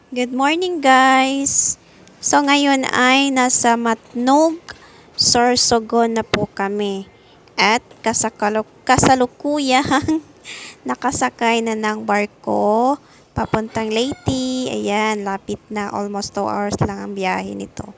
Good morning guys! So ngayon ay nasa Matnog, Sorsogon na po kami. At kasalukuyang nakasakay na ng barko papuntang Leyte. Ayan, lapit na, almost 2 hours lang ang biyahe nito.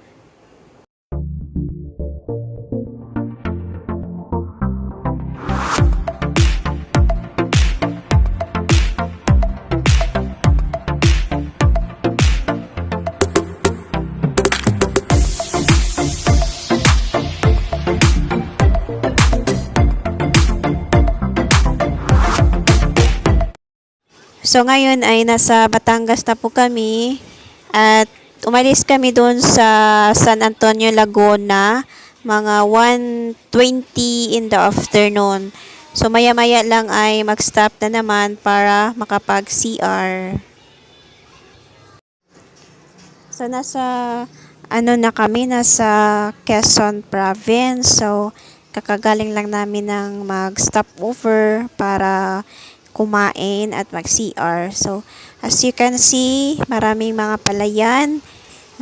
So ngayon ay nasa Batangas na po kami at umalis kami doon sa San Antonio, Laguna mga 1:20 in the afternoon. So maya-maya lang ay mag-stop na naman para makapag-CR. So nasa nasa Quezon Province. So kakagaling lang namin ng mag-stop over para kumain at mag-CR. So as you can see, maraming mga palayan,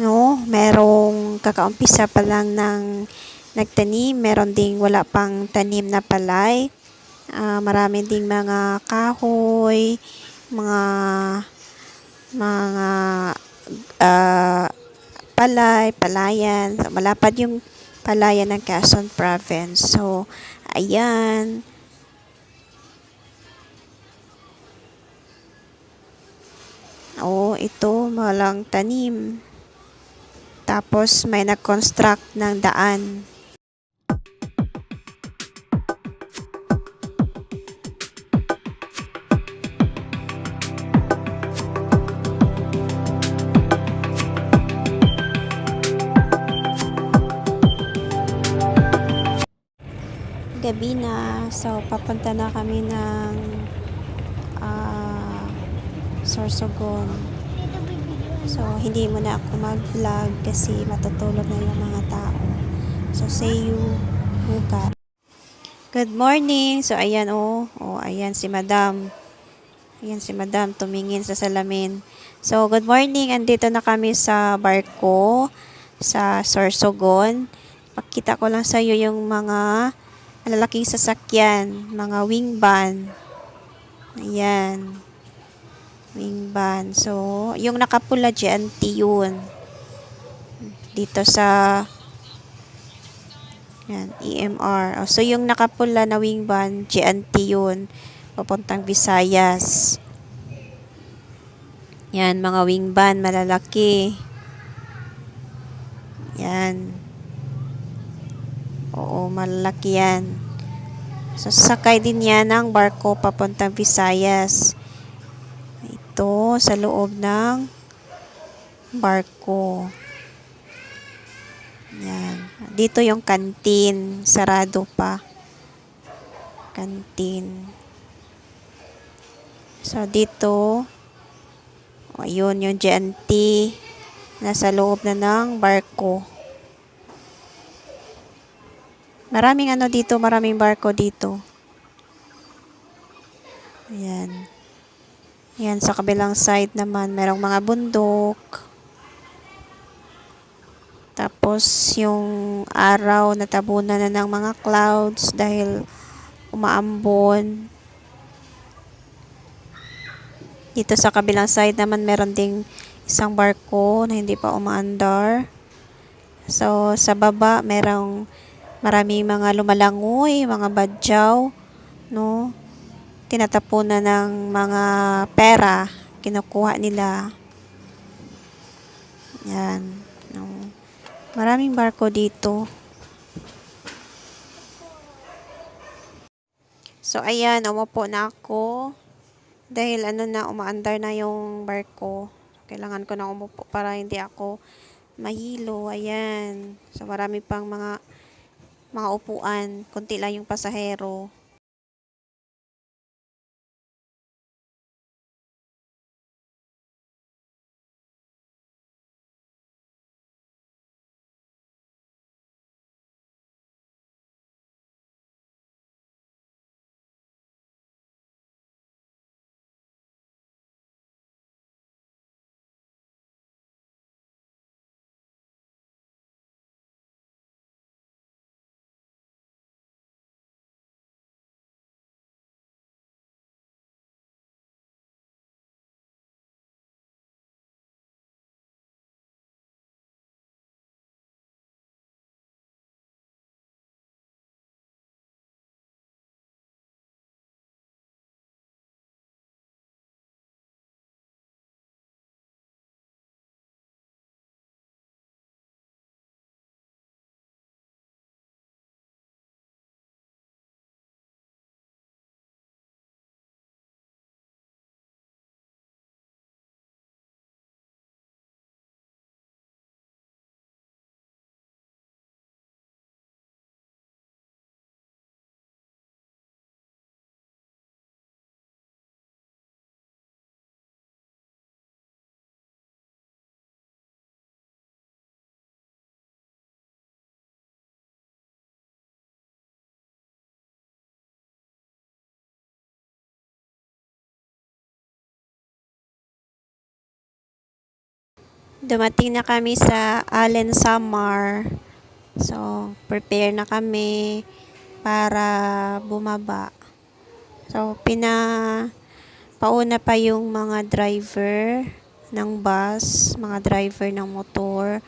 no? Merong kakaumpisa pa lang ng nagtanim, meron ding wala pang tanim na palay. Marami ding mga kahoy, mga mga uh, palayan. So, malapad yung palayan ng Quezon Province. So, ayan. Ito, malang tanim. Tapos, may nag-construct ng daan. Gabi na. So, papunta na kami ng Sorsogon. So, hindi mo na ako mag-vlog kasi matutulog na yung mga tao. So, see you bukas. Good morning. So, ayan ayan si Madam. Ayan si Madam tumingin sa salamin. So, good morning. Andito na kami sa barko sa Sorsogon. Pakita ko lang sa iyo yung mga malalaking sasakyan, mga wing van. Ayan. Wing van. So, yung nakapula GNT yun. Dito sa yan, EMR. So, yung nakapula na wing van, GNT yun. Papuntang Visayas. Yan, mga wing van, malalaki. Yan. Oo, malalaki yan. So, sakay din yan ng barko papuntang Visayas. Ito, sa loob ng barko. Yan. Dito yung kantin. Sarado pa. Kantin. So, dito, ayun yung GNT. Nasa loob na ng barko. Maraming dito, maraming barko dito. Ayan. Ayan, sa kabilang side naman, merong mga bundok. Tapos, yung araw, natabunan na ng mga clouds dahil umaambon. Dito sa kabilang side naman, meron ding isang barko na hindi pa umaandar. So, sa baba, maraming mga lumalangoy, mga badyaw, no? Tinatapunan ng mga pera, kinukuha nila. Yan, no? Maraming barko dito. So, ayan, umupo na ako. Dahil umaandar na yung barko. Kailangan ko na umupo para hindi ako mahilo. Ayan. So, marami pang mga upuan. Kunti lang yung pasahero. Dumating na kami sa Allen Samar. So, prepare na kami para bumaba. So, pauna pa yung mga driver ng bus, mga driver ng motor,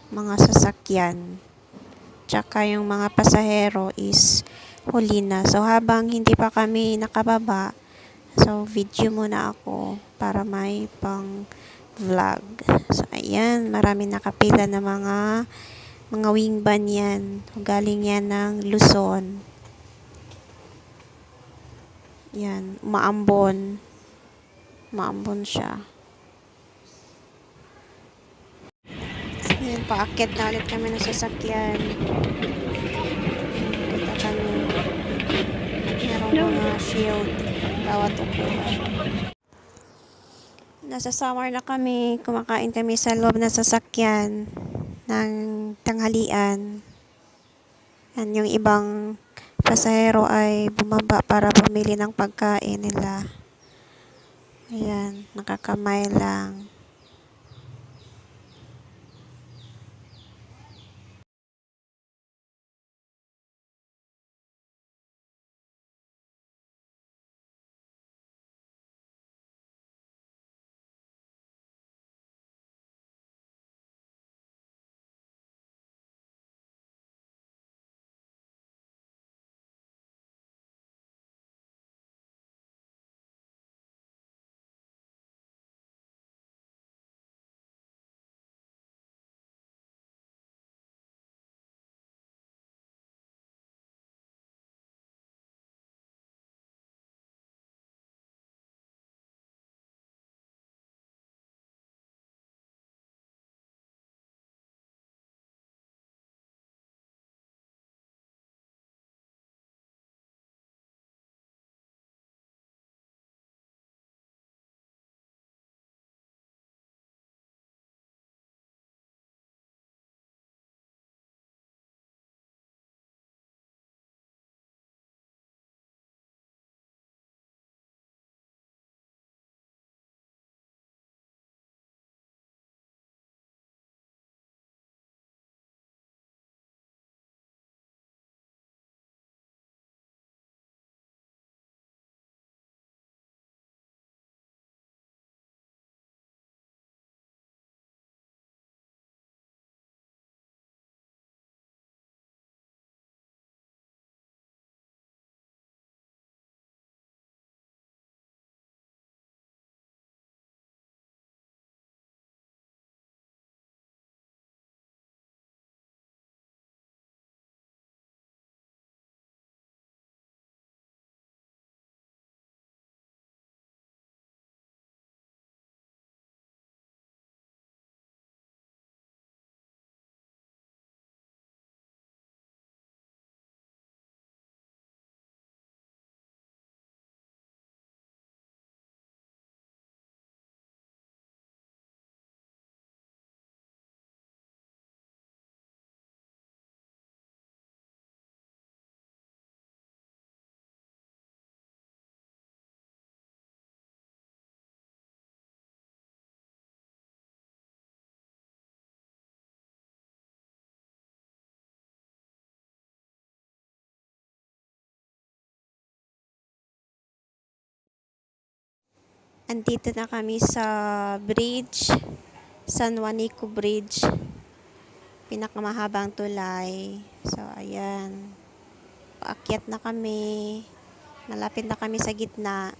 mga sasakyan. Tsaka yung mga pasahero is huli na. So, habang hindi pa kami nakababa, so, video muna ako para may pang vlog. So, ayan, marami nakapila na mga wingban yan. Galing yan ng Luzon. Yan, Maambon. Maambon siya. Yan, paakyat na ulit kami ng sasakyan. Kita kami. Merong mga shield. Bawat upuan. Nasa summer na kami. Kumakain kami sa loob ng sasakyan ng tanghalian. Yan, yung ibang pasahero ay bumaba para bumili ng pagkain nila. Ayan, nakakamay lang. Andito na kami sa bridge, San Juanico Bridge. Pinakamahabang tulay. So, ayan. Paakyat na kami. Malapit na kami sa gitna.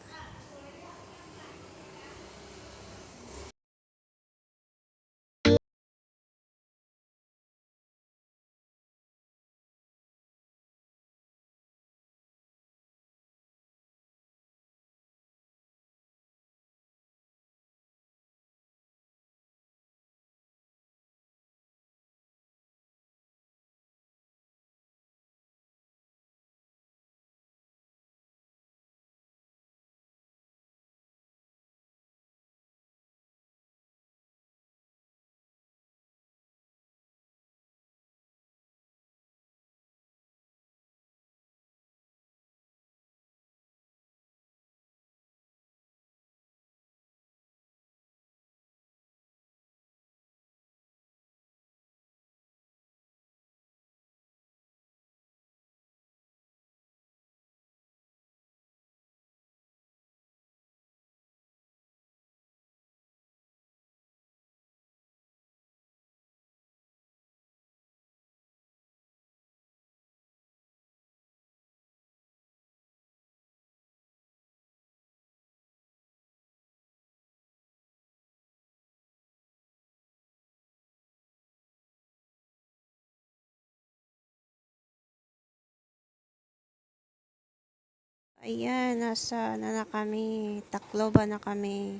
Ayan, nasa na kami, Tacloban na kami.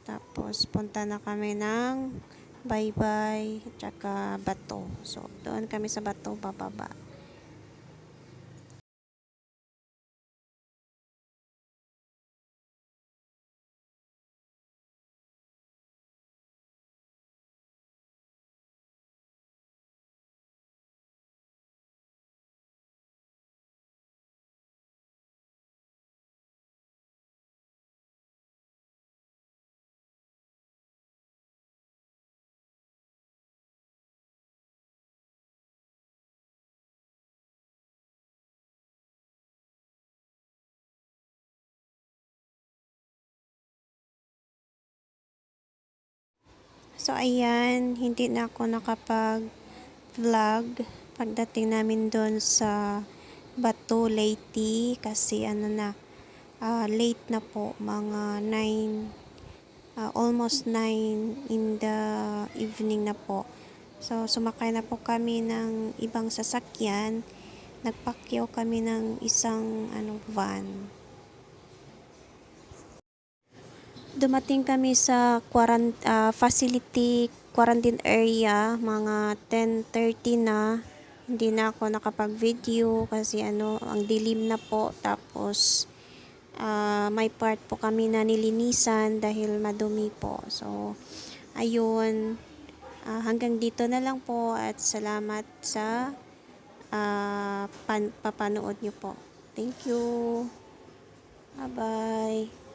Tapos punta na kami ng Baybay tsaka Bato. So doon kami sa Bato bababa. So ayan, hindi na ako nakapag-vlog pagdating namin doon sa Bato, Leyte kasi late na po, mga 9, almost 9 in the evening na po. So sumakay na po kami ng ibang sasakyan, nagpakyaw kami ng isang van. Dumating kami sa facility quarantine area mga 10:30 na. Hindi na ako nakapag-video kasi ang dilim na po. Tapos may part po kami na nilinisan dahil madumi po. So ayun, hanggang dito na lang po at salamat sa papanood nyo po. Thank you. Bye-bye.